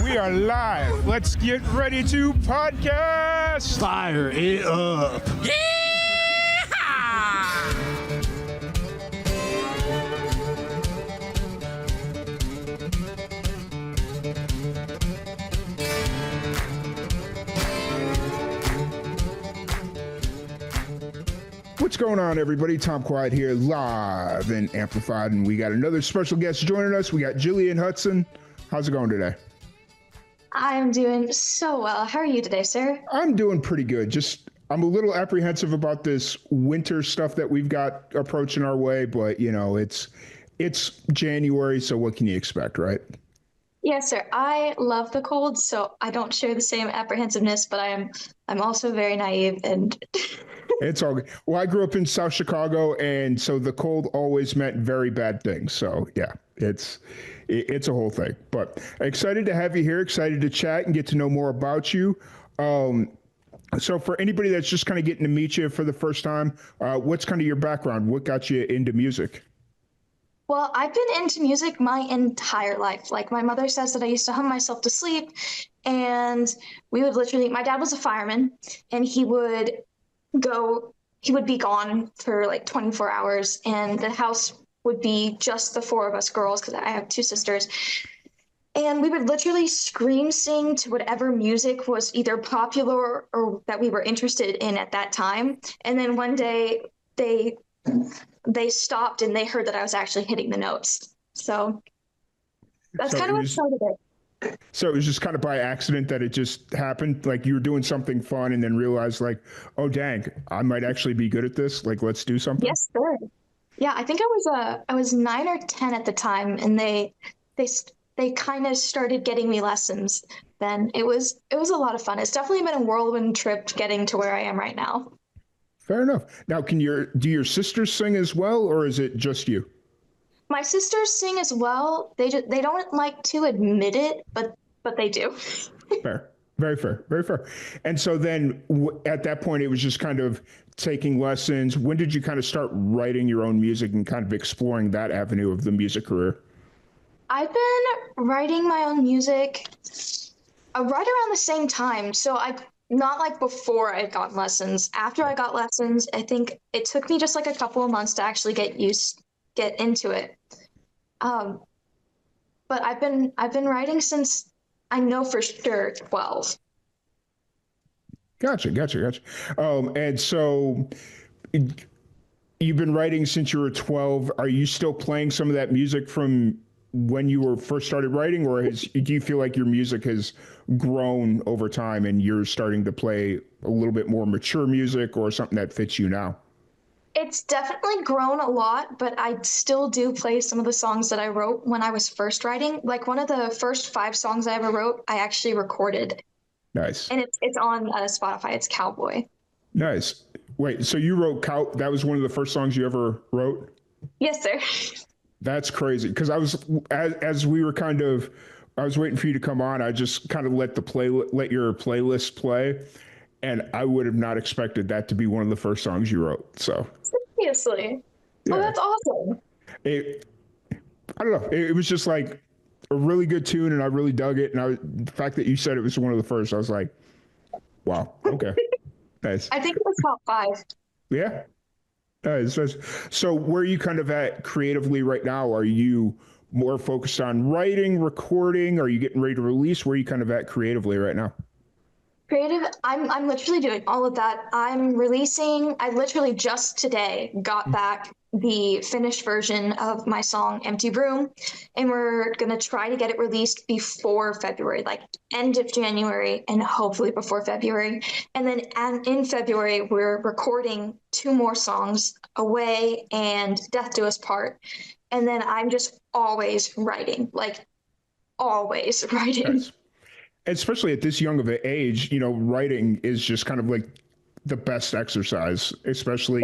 We are live. Let's get ready to podcast. Fire it up. What's going on, everybody? Tom Quiet here, live and amplified, and we got another special guest joining us. We got Jillian Hudson. How's it going today? I am doing so well. How are you today, sir? I'm doing pretty good. I'm a little apprehensive about this winter stuff that we've got approaching our way, but you know, it's January, so what can you expect, right? Yes, sir. I love the cold, so I don't share the same apprehensiveness, but I'm also very naive and It's all good. Well, I grew up in South Chicago, and so the cold always meant very bad things. So yeah, it's a whole thing. But excited to have you here. Excited to chat and get to know more about you. So for anybody that's just kind of getting to meet you for the first time, what's kind of your background? What got you into music? well, I've been into music my entire life. Like my mother says that I used to hum myself to sleep, and my dad was a fireman, and he would be gone for like 24 hours, and the house would be just the four of us girls because I have two sisters. And we would literally scream sing to whatever music was either popular or that we were interested in at that time. And then one day they stopped and they heard that I was actually hitting the notes. So that's kind of what started it. So it was just kind of by accident that it just happened? Like you were doing something fun and then realized like, oh, dang, I might actually be good at this. Like, let's do something. Yes, sir. Yeah, I think I was 9 or 10 at the time, and they kind of started getting me lessons. Then it was a lot of fun. It's definitely been a whirlwind trip getting to where I am right now. Fair enough. Now, do your sisters sing as well, or is it just you? My sisters sing as well. They don't like to admit it, but they do. Fair. Very fair. Very fair. And so then at that point, it was just kind of taking lessons. When did you kind of start writing your own music and kind of exploring that avenue of the music career? I've been writing my own music right around the same time. So not like before I got lessons. After I got lessons, I think it took me just like a couple of months to actually get into it. But I've been writing since I know for sure 12. Gotcha. And so you've been writing since you were 12. Are you still playing some of that music from when you were first started writing, or do you feel like your music has grown over time and you're starting to play a little bit more mature music or something that fits you now? It's definitely grown a lot, but I still do play some of the songs that I wrote when I was first writing. Like one of the first 5 songs I ever wrote, I actually recorded. Nice. And it's on Spotify. It's Cowboy. Nice. Wait, so you wrote that was one of the first songs you ever wrote? Yes, sir. That's crazy. Because I was, as we were I was waiting for you to come on, I just kind of let your playlist play. And I would have not expected that to be one of the first songs you wrote. So seriously. Yeah. Oh, that's awesome. I don't know. It was just like a really good tune, and I really dug it. And the fact that you said it was one of the first, I was like, wow, okay. Nice. I think it was top 5. Yeah. Nice. So where are you kind of at creatively right now? Are you more focused on writing, recording? Are you getting ready to release? Where are you kind of at creatively right now? Creative, I'm literally doing all of that. I literally just today got back the finished version of my song Empty Room, and we're going to try to get it released before February, like end of January, and hopefully before February. And then in February, we're recording 2 more songs, Away and Death Do Us Part. And then I'm just always writing, like always writing. Yes. Especially at this young of an age, you know, writing is just kind of like the best exercise, especially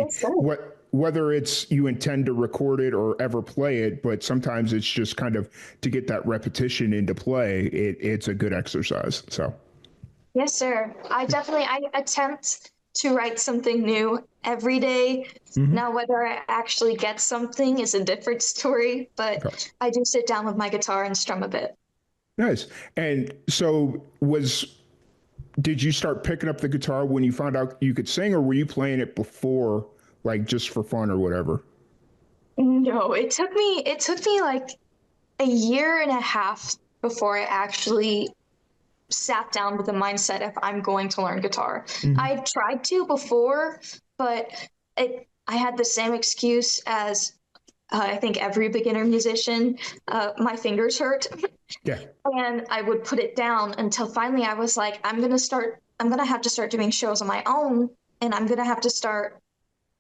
whether it's you intend to record it or ever play it, but sometimes it's just kind of to get that repetition into play. It's a good exercise. So. Yes, sir. I attempt to write something new every day. Mm-hmm. Now, whether I actually get something is a different story, but okay. I do sit down with my guitar and strum a bit. Nice. And so did you start picking up the guitar when you found out you could sing, or were you playing it before, like just for fun or whatever? No, it took me like a year and a half before I actually sat down with the mindset if I'm going to learn guitar. Hmm. I tried to before, but I had the same excuse as I think every beginner musician. My fingers hurt, Yeah. and I would put it down until finally I was like, I'm gonna have to start doing shows on my own, and I'm gonna have to start.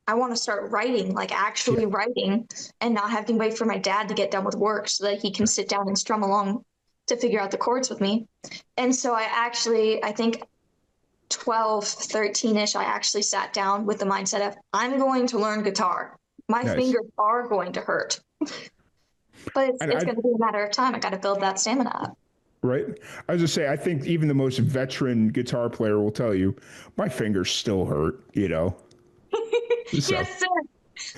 I want to start writing, like Yeah. actually writing, and not having to wait for my dad to get done with work so that he can sit down and strum along to figure out the chords with me. And so I think 12, 13-ish, I actually sat down with the mindset of, I'm going to learn guitar. My Nice. fingers are going to hurt, but And it's I, going to be a matter of time. I got to build that stamina up. right? I was just say, I think even the most veteran guitar player will tell you, my fingers still hurt, you know? So, Yes, sir.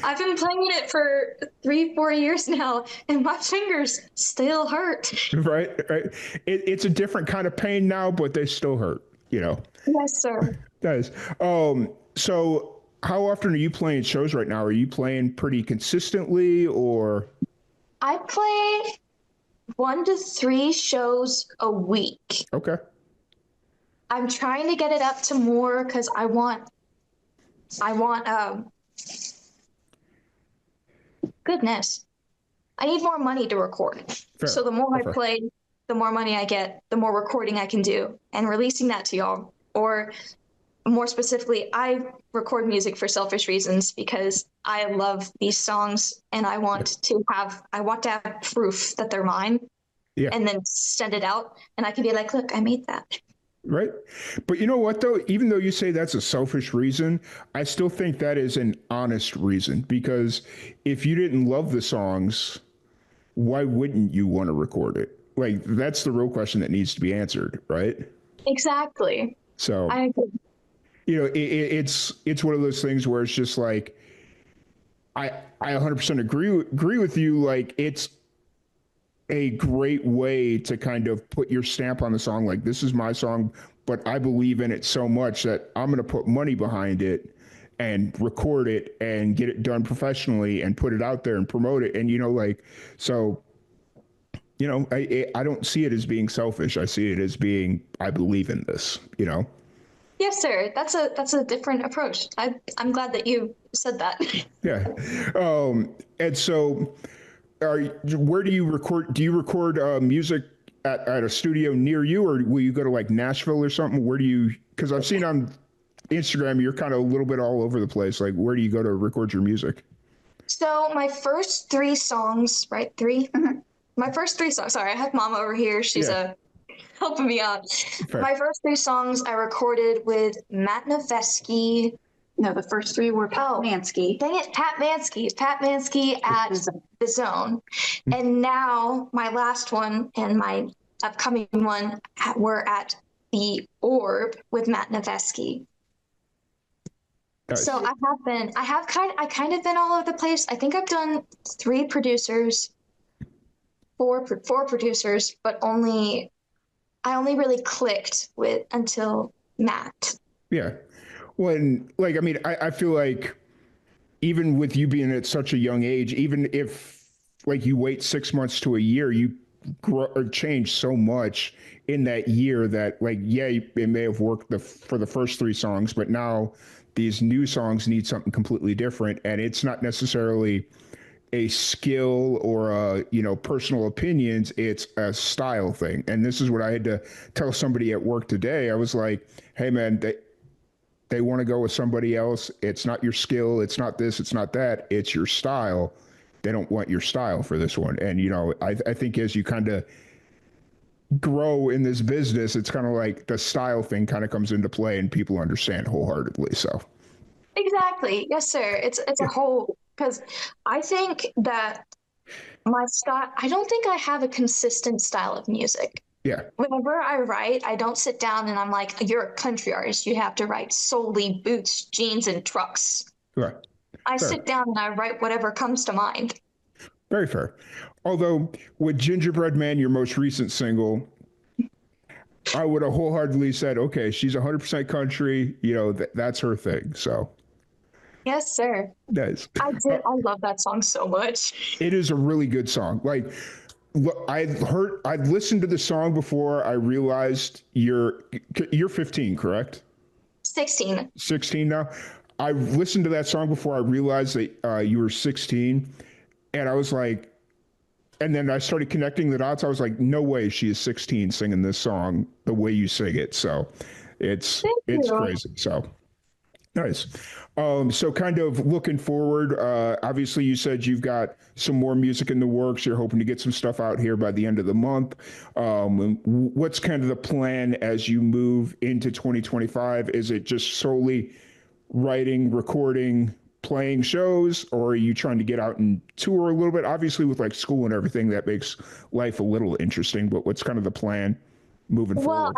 I've been playing it for 3, 4 years now, and my fingers still hurt. right? Right. It's a different kind of pain now, but they still hurt, you know? Yes, sir. Guys, so how often are you playing shows right now? Are you playing pretty consistently or? I play 1 to 3 shows a week. Okay. I'm trying to get it up to more because I want goodness. I need more money to record. So Fair. the more I Okay. play, the more money I get, the more recording I can do and releasing that to y'all. Or more specifically, I record music for selfish reasons because I love these songs and Yeah. I want to have proof that they're mine Yeah. and then send it out and I can be like, look, I made that. Right. But you know what, though? Even though you say that's a selfish reason, I still think that is an honest reason because if you didn't love the songs, why wouldn't you want to record it? Like, that's the real question that needs to be answered, right? Exactly. So, I agree. it's one of those things where it's just like, I 100% agree with you. Like, it's a great way to kind of put your stamp on the song. Like, this is my song, but I believe in it so much that I'm going to put money behind it and record it and get it done professionally and put it out there and promote it. And, like, so, I don't see it as being selfish. I see it as being, I believe in this. Yes, sir. That's a different approach. I'm glad that you said that. Yeah. And so, where do you record? Do you record music at a studio near you, or will you go to like Nashville or something? Where do you? Because I've seen on Instagram you're kind of a little bit all over the place. Like, where do you go to record your music? So my first 3 songs, right? 3? My first 3 songs. Sorry, I have mom over here. She's Yeah, helping me out. fair. My first 3 songs I recorded with Matt Navesky. No, the first 3 were Pat Mansky. Dang it, Pat Mansky. Pat Mansky at The Zone. And now my last one and my upcoming one were at the Orb with Matt Navesky. Nice. So I kind of been all over the place. I think I've done 3 producers, 4 producers, but I only really clicked with until Matt. Yeah. When like I mean, I feel like even with you being at such a young age, even if like you wait 6 months to a year, you grow or change so much in that year that like yeah, it may have worked for the first 3 songs, but now these new songs need something completely different, and it's not necessarily a skill or personal opinions. It's a style thing, and this is what I had to tell somebody at work today. I was like, hey man, they want to go with somebody else. It's not your skill. It's not this. It's not that. It's your style. They don't want your style for this one. And, I think as you kind of grow in this business, it's kind of like the style thing kind of comes into play and people understand wholeheartedly. So, Exactly. Yes, sir. It's a yeah. whole because I think that my style, I don't think I have a consistent style of music. Yeah. Whenever I write, I don't sit down and I'm like, you're a country artist. You have to write solely boots, jeans, and trucks. Right. I Fair. sit down and I write whatever comes to mind. Very fair. Although with Gingerbread Man, your most recent single, I would have wholeheartedly said, okay, she's 100% country. You know, that's her thing. So Yes, sir. nice. I love that song so much. It is a really good song. Like, I'd listened to the song before I realized you're 15, correct? 16. 16 now. I listened to that song before I realized that you were 16, and I was like, and then I started connecting the dots. I was like, no way, she is 16 singing this song the way you sing it. So Thank it's you. crazy. So nice. So kind of looking forward, obviously you said you've got some more music in the works. You're hoping to get some stuff out here by the end of the month. What's kind of the plan as you move into 2025? Is it just solely writing, recording, playing shows, or are you trying to get out and tour a little bit? Obviously with like school and everything, that makes life a little interesting, but what's kind of the plan moving Well, forward?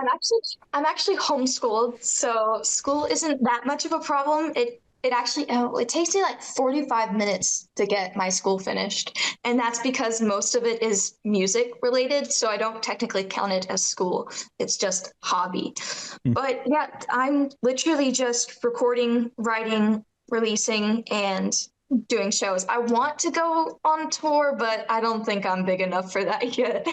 I'm actually homeschooled, so school isn't that much of a problem. It actually it takes me like 45 minutes to get my school finished, and that's because most of it is music related, so I don't technically count it as school. It's just hobby. Hmm. But yeah, I'm literally just recording, writing, releasing, and doing shows. I want to go on tour, but I don't think I'm big enough for that yet.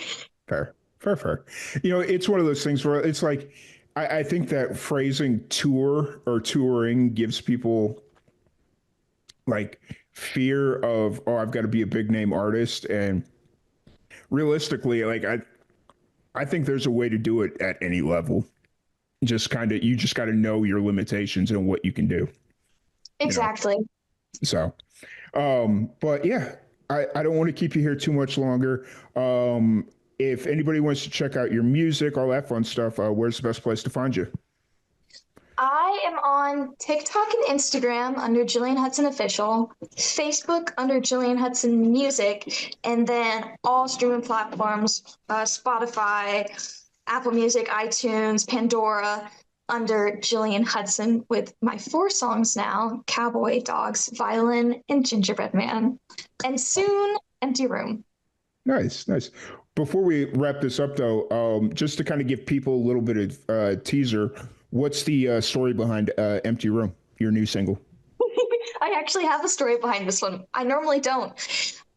Fair, fair, fair. You know, it's one of those things where it's like, I think that phrasing tour or touring gives people like fear of, oh, I've got to be a big name artist. And realistically, like, I think there's a way to do it at any level. Just kind of, you just got to know your limitations and what you can do, you know? Exactly. So, but yeah, I don't want to keep you here too much longer. If anybody wants to check out your music, all that fun stuff, where's the best place to find you? I am on TikTok and Instagram under Jillian Hudson Official, Facebook under Jillian Hudson Music, and then all streaming platforms, Spotify, Apple Music, iTunes, Pandora, under Jillian Hudson with my 4 songs now: Cowboy, Dogs, Violin, and Gingerbread Man. And soon, Empty Room. Nice, nice. Before we wrap this up, though, just to kind of give people a little bit of teaser, what's the story behind "Empty Room," your new single? I actually have a story behind this one. I normally don't.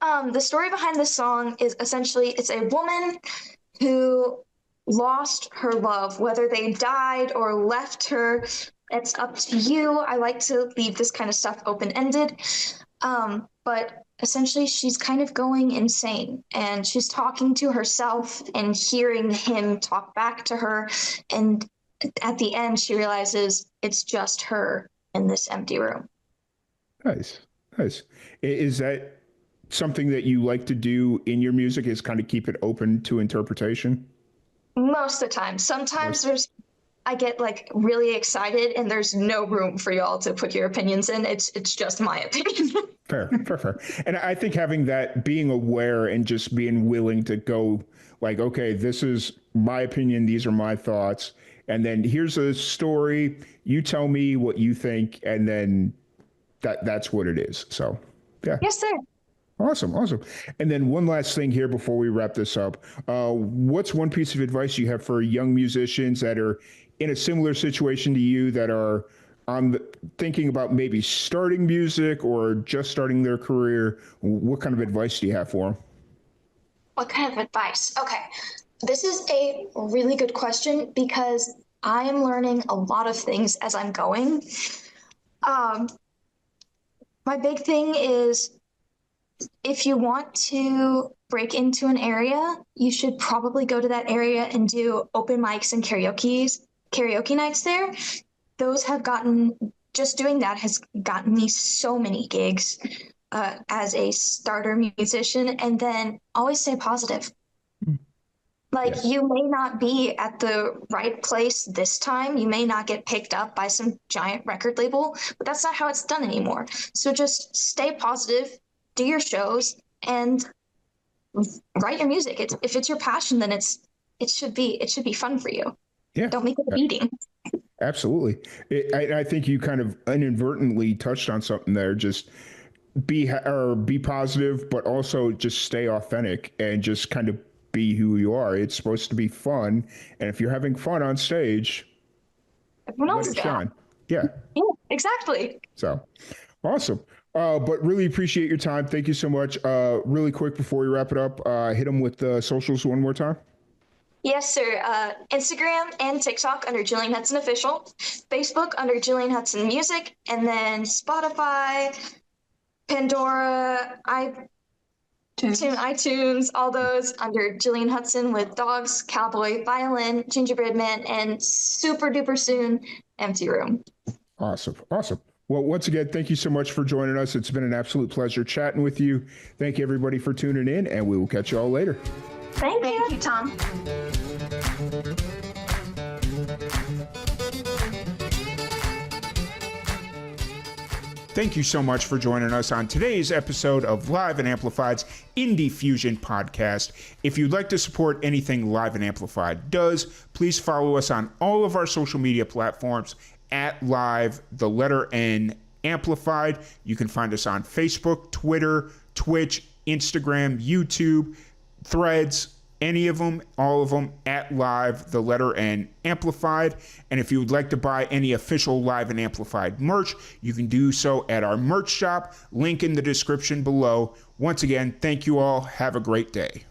The story behind this song is essentially it's a woman who lost her love, whether they died or left her. It's up to you. I like to leave this kind of stuff open ended. But essentially, she's kind of going insane and she's talking to herself and hearing him talk back to her. And at the end, she realizes it's just her in this empty room. Nice, nice. Is that something that you like to do in your music? Is kind of keep it open to interpretation? Most of the time. Sometimes I get like really excited and there's no room for y'all to put your opinions in. It's just my opinion. Fair, fair, fair. And I think having that, being aware and just being willing to go like, okay, this is my opinion, these are my thoughts, and then here's a story. You tell me what you think, and then that's what it is. So, yeah. Yes, sir. Awesome, awesome. And then one last thing here before we wrap this up. What's one piece of advice you have for young musicians that are in a similar situation to you that are thinking about maybe starting music or just starting their career? What kind of advice do you have for them? What kind of advice? Okay. This is a really good question because I am learning a lot of things as I'm going. Um, my big thing is if you want to break into an area, you should probably go to that area and do open mics and karaoke nights there. Those have gotten just doing that has gotten me so many gigs as a starter musician. And then always stay positive. Like Yes. you may not be at the right place this time. You may not get picked up by some giant record label, but that's not how it's done anymore. So just stay positive, do your shows, and write your music. If it's your passion, then it should be fun for you. Yeah. Don't make it a beating. Absolutely. I think you kind of inadvertently touched on something there. Just be positive, but also just stay authentic and just kind of be who you are. It's supposed to be fun, and if you're having fun on stage, Everyone let else it is gonna. shine. Yeah. Yeah, exactly. So awesome. But really appreciate your time. Thank you so much. Really quick before we wrap it up, hit them with the socials one more time. Yes, sir. Instagram and TikTok under Jillian Hudson Official, Facebook under Jillian Hudson Music, and then Spotify, Pandora, iTunes, all those under Jillian Hudson with Dogs, Cowboy, Violin, Gingerbread Man, and super duper soon, Empty Room. Awesome. Awesome. Well, once again, thank you so much for joining us. It's been an absolute pleasure chatting with you. Thank you, everybody, for tuning in, and we will catch you all later. Thank you. Thank you, Tom. Thank you so much for joining us on today's episode of Live and Amplified's Indie Fusion podcast. If you'd like to support anything Live and Amplified does, please follow us on all of our social media platforms at Live, the letter N, Amplified. You can find us on Facebook, Twitter, Twitch, Instagram, YouTube, Threads, any of them, all of them, at Live, the letter N, Amplified. And if you would like to buy any official Live and Amplified merch, you can do so at our merch shop, link in the description below. Once again, thank you all. Have a great day.